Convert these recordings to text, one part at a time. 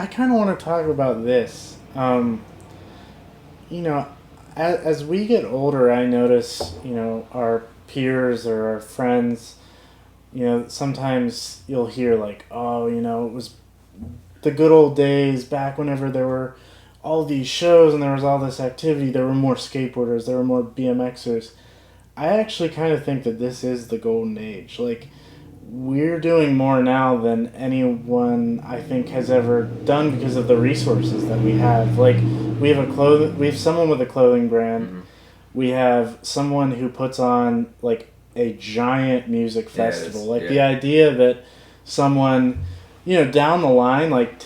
I kind of want to talk about this. You know, as we get older, I notice, our peers or our friends, sometimes you'll hear like, oh, it was the good old days back whenever there were all these shows and there was all this activity. There were more skateboarders, there were more BMXers. I actually kind of think that this is the golden age. Like, we're doing more now than anyone I think has ever done because of the resources that we have. Like, we have someone with a clothing brand. Mm-hmm. We have someone who puts on like a giant music festival. The idea that someone, down the line, like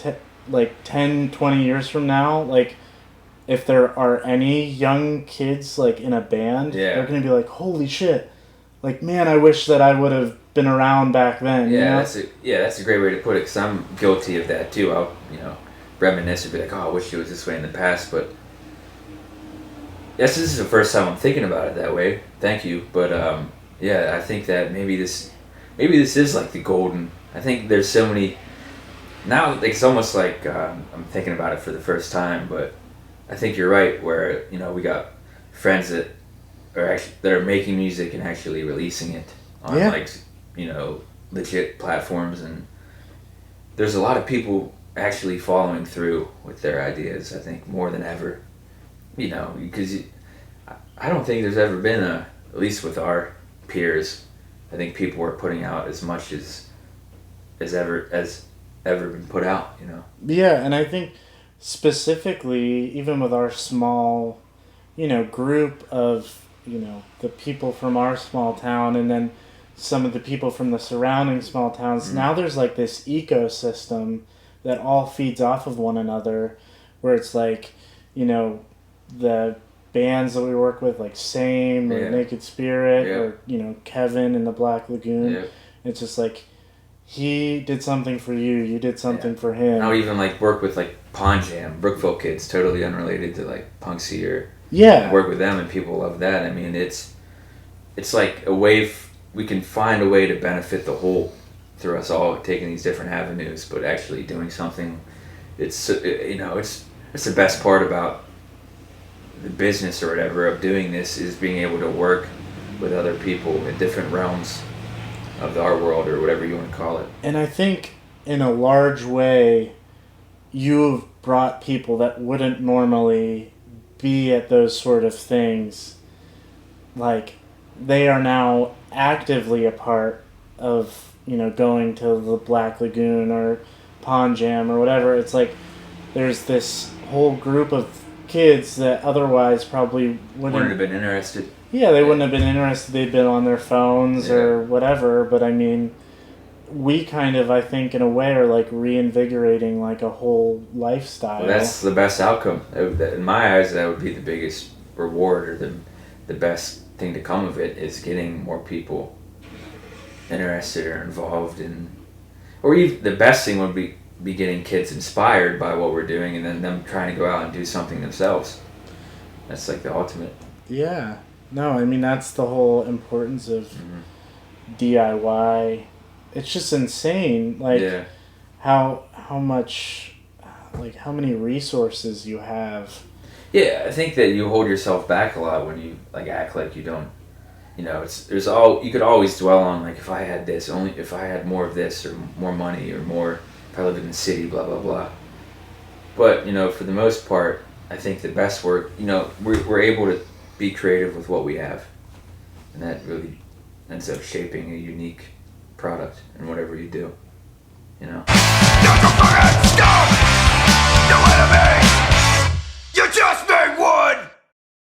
10, 20 years from now, like, if there are any young kids like in a band, they're gonna be like, holy shit, like, man, I wish that I would have been around back then. That's a great way to put it, because I'm guilty of that too. I'll reminisce and be like, oh, I wish it was this way in the past, but this is the first time I'm thinking about it that way. Thank you, but I think that maybe this is like the golden. I think there's so many now. Like, it's almost like I'm thinking about it for the first time, but I think you're right. Where we got friends that are making music and actually releasing it on legit platforms, and there's a lot of people actually following through with their ideas. I think more than ever, because I don't think there's ever been at least with our peers, I think people are putting out as much as ever been put out. Yeah, and I think specifically, even with our small, group of, the people from our small town, and then some of the people from the surrounding small towns, Mm-hmm. now there's like this ecosystem that all feeds off of one another, where it's like, the bands that we work with, like Same or Naked Spirit, or, Kevin and the Black Lagoon. Yeah. It's just like, he did something for you, you did something for him. I'll even like work with like Pond Jam, Brookville kids, totally unrelated to like Punksy or work with them, and people love that. I mean, it's like a way we can find a way to benefit the whole through us all taking these different avenues, but actually doing something. It's the best part about the business or whatever of doing this, is being able to work with other people in different realms of the art world, or whatever you want to call it. And I think in a large way, you've brought people that wouldn't normally be at those sort of things. Like, they are now actively a part of, going to the Black Lagoon or Pond Jam or whatever. It's like there's this whole group of kids that otherwise probably wouldn't have been interested. Yeah, they wouldn't have been interested. They'd been on their phones or whatever. But I mean, we kind of, I think, in a way, are like reinvigorating like a whole lifestyle. Well, that's the best outcome. In my eyes, that would be the biggest reward, or the best thing to come of it, is getting more people interested or involved in, or even the best thing would be getting kids inspired by what we're doing, and then them trying to go out and do something themselves. That's like the ultimate. Yeah. No, I mean, that's the whole importance of DIY. It's just insane, like, how much, like, how many resources you have. Yeah, I think that you hold yourself back a lot when you like act like you don't. You could always dwell on, like, if I had this, only if I had more of this, or more money, or more, if I lived in the city, blah blah blah. But for the most part, I think the best work, we're able to be creative with what we have, and that really ends up shaping a unique product in whatever you do.